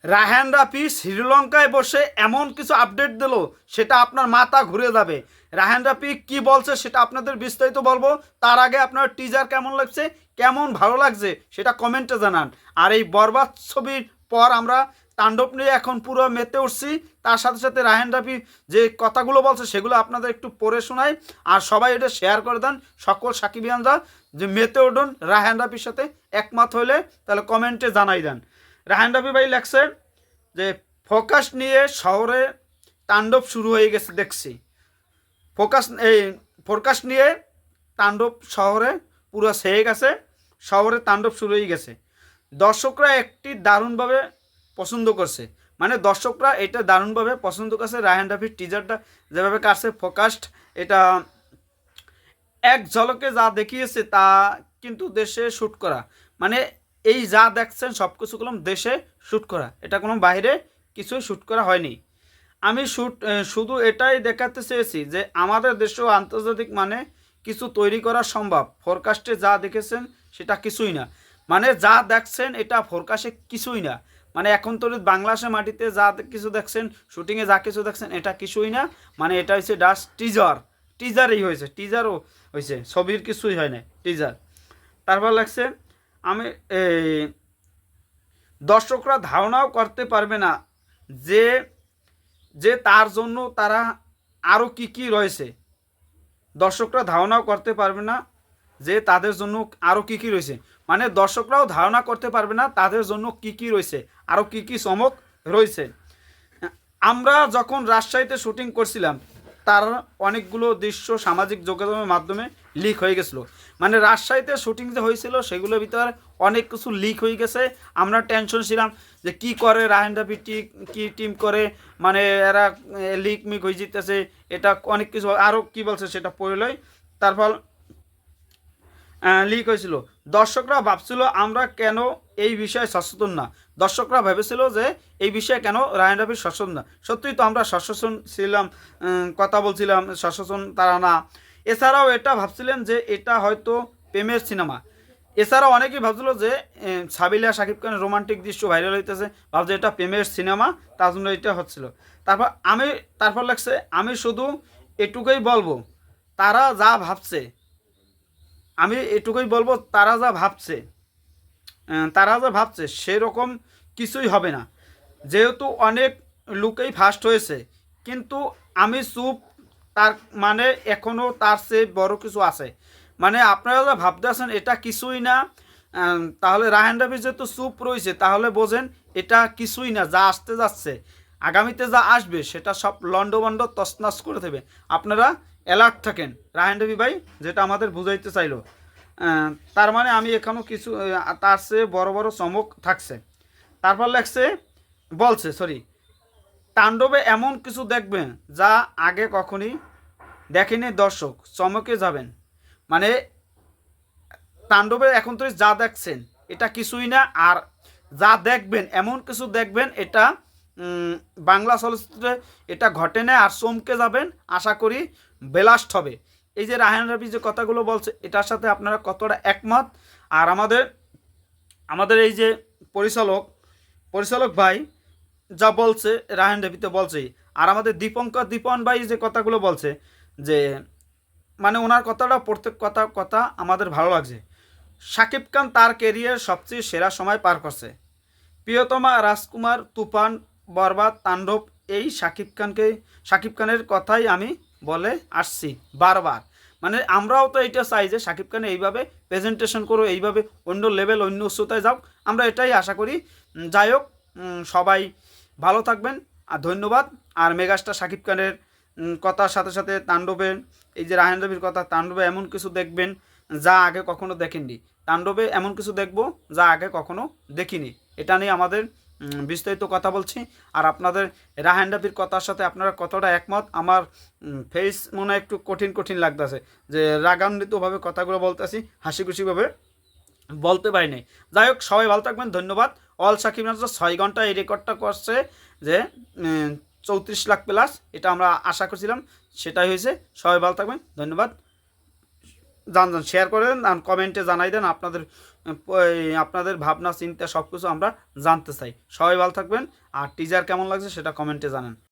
রায়হান রাফি শ্রীলঙ্কায় বসে এমন কিছু আপডেট দিল সেটা আপনার মাথা ঘুরে যাবে। রায়হান রাফি কি বলছে সেটা আপনাদের বিস্তারিত বলবো। তার আগে আপনার টিজার কেমন লাগছে, কেমন ভালো লাগছে সেটা কমেন্টে জানান। আর এই বরবাদ ছবির পর আমরা তাণ্ডব নিয়ে এখন পুরো মেতে উঠছি। তার সাথে সাথে রায়হান রাফি যে কথাগুলো বলছে সেগুলো আপনাদের একটু পড়ে শোনাই। আর সবাই এটা শেয়ার করে দেন, সকল সাকিবিয়ানরা যে মেতে উঠুন রায়হান রাফির সাথে একমত হইলে তাহলে কমেন্টে জানাই দেন। রায়হান রাফি ভাই লেখছে যে ফোকাস নিয়ে শহরে তাণ্ডব শুরু হয়ে গেছে দেখছি। ফোকাস নিয়ে তাণ্ডব শহরে পুরো সেয়ে গেছে, শহরে তাণ্ডব শুরু হয়ে গেছে। দর্শকরা একটি দারুণভাবে পছন্দ করছে, মানে দর্শকরা এটা দারুণভাবে পছন্দ করছে। রায়হান রাফির টিজারটা যেভাবে কাটছে ফোকাসড, এটা এক ঝলকে যা দেখিয়েছে তা কিন্তু দেশে শ্যুট করা। মানে এই যা দেখছেন সব কিছু কলম দেশে শ্যুট করা, এটা কোনো বাইরে কিছুই শ্যুট করা হয়নি। আমি শুধু এটাই দেখাতে চেয়েছি যে আমাদের দেশেও আন্তর্জাতিক মানে কিছু তৈরি করা সম্ভব। ফোরকাস্টে যা দেখেছেন সেটা কিছুই না, মানে যা দেখছেন এটা ফোরকাস্টে কিছুই না। মানে এখন তো বাংলাদেশের মাটিতে যা কিছু দেখছেন, শুটিংয়ে যা কিছু দেখছেন এটা কিছুই না। মানে এটা হচ্ছে জাস্ট টিজারই হয়েছে, টিজারও হয়েছে, ছবির কিছুই হয় না, টিজার। তারপর লাগছে আমি দর্শকরা ধারণাও করতে পারবে না যে যে তার জন্য তারা আরও কী কী রয়েছে। দর্শকরা ধারণাও করতে পারবে না যে তাদের জন্য আরও কী কী রয়েছে, মানে দর্শকরাও ধারণা করতে পারবে না তাদের জন্য কী কী রয়েছে, আরও কী কী চমক রয়েছে। আমরা যখন রাজশাহীতে শুটিং করছিলাম তার অনেকগুলো দৃশ্য সামাজিক যোগাযোগের মাধ্যমে লিক হয়ে গেছিলো। মানে রাজশাহীতে শুটিং যে হয়েছিল সেগুলোর ভিতরে অনেক কিছু লিক হয়ে গেছে। আমরা টেনশন ছিলাম যে কি করে রায়হান রাফি কি টিম করে, মানে এরা লিক মিক হয়ে যেতেছে, এটা অনেক কিছু আরও কি বলছে সেটা পড়লই। তারপর লিক হয়েছিল। দর্শকরা ভাবছিল আমরা কেন এই বিষয়ে সচেতন না, দর্শকরা ভেবেছিল যে এই বিষয়ে কেন রায়হান রাফি সচেতন না। সত্যিই তো আমরা সচেতন ছিলাম, কথা বলছিলাম সচেতন তারা না। এছাড়াও এটা ভাবছিলেন যে এটা হয়তো প্রেমের সিনেমা। এছাড়াও অনেকেই ভাবছিল যে সাবিলা শাকিব খানের রোমান্টিক দৃশ্য ভাইরাল হইতেছে, ভাবছে এটা প্রেমের সিনেমা, তার জন্য এটা হচ্ছিল। তারপর লাগছে আমি শুধু এটুকুই বলবো তারা যা ভাবছে, আমি এটুকুই বলবো তারা যা ভাবছে সেরকম কিছুই হবে না। যেহেতু অনেক লোকেই ফার্স্ট হয়েছে, কিন্তু আমি চুপ, তার মানে এখনও তার চেয়ে বড় কিছু আছে। মানে আপনারা যা ভাবতে আছেন এটা কিছুই না, তাহলে রায়হান রাফি যেহেতু চুপ রয়েছে তাহলে বোঝেন এটা কিছুই না। যা আসতে যাচ্ছে, আগামীতে যা আসবে সেটা সব লন্ডভন্ড তছনছ করে দেবে। আপনারা অ্যালার্ট থাকেন, রায়হান রাফি ভাই যেটা আমাদের বুঝাইতে চাইলো। তার মানে আমি এখনও কিছু তার চেয়ে বড় বড় চমক থাকছে। তারপর বলছে তাণ্ডবে এমন কিছু দেখবেন যা আগে কখনই দেখেনি, দর্শক চমকে যাবেন। মানে তাণ্ডবে এখন তো যা দেখছেন এটা কিছুই না, আর যা দেখবেন এমন কিছু দেখবেন এটা বাংলা চলচ্চিত্রে এটা ঘটে না, আর চমকে যাবেন। আশা করি ব্লাস্ট হবে। এই যে রায়হান রাফি যে কথাগুলো বলছে এটার সাথে আপনারা কতটা একমত? আর আমাদের এই যে পরিচালক ভাই যা বলছে রায়হান রাফিতে বলছেই, আর আমাদের দীপন ভাই যে কথাগুলো বলছে, যে মানে ওনার কথাটা প্রত্যেক কথা আমাদের ভালো লাগছে। শাকিব খান তার কেরিয়ার সবচেয়ে সেরা সময় পার করছে। প্রিয়তমা, রাজকুমার, তুফান, বরবাদ, তাণ্ডব, এই শাকিব খানের কথাই আমি বলে আসছি বারবার। মানে আমরাও তো এইটা চাই যে শাকিব খান এইভাবে প্রেজেন্টেশন করো, এইভাবে অন্য লেভেল অন্য উচ্চতায় যাও, আমরা এটাই আশা করি। যাই হোক, সবাই ভালো থাকবেন আর ধন্যবাদ। আর মেগাস্টার শাকিব খানের কথার সাথে সাথে তাণ্ডবে এই যে রায়হান রাফির কথা, তাণ্ডবে এমন কিছু দেখবেন যা আগে কখনো দেখেননি, তাণ্ডবে এমন কিছু দেখব যা আগে কখনো দেখিনি। এটা নিয়ে আমাদের বিস্তারিত কথা বলছি। আর আপনাদের রায়হান রাফির কথার সাথে আপনারা কতটা একমত? আমার ফেস মনে হয় একটু কঠিন লাগতেছে, যে রাগান্বিতভাবে কথাগুলো বলতেছি, হাসি খুশিভাবে বলতে পারি নাই। যাই হোক, সবাই ভালো থাকবেন, ধন্যবাদ। অল সাকিব 6 ঘন্টা এই রেকর্ডটা করছে যে 34 লাখ প্লাস, এটা আমরা আশা করছিলাম, সেটাই হয়েছে। সবাই ভালো থাকবেন, ধন্যবাদ। জান শেয়ার করে দেন আর কমেন্টে জানাই দেন আপনাদের আপনাদের ভাবনা চিন্তা সব কিছু আমরা জানতে চাই। সবাই ভালো থাকবেন আর টিজার কেমন লাগছে সেটা কমেন্টে জানান।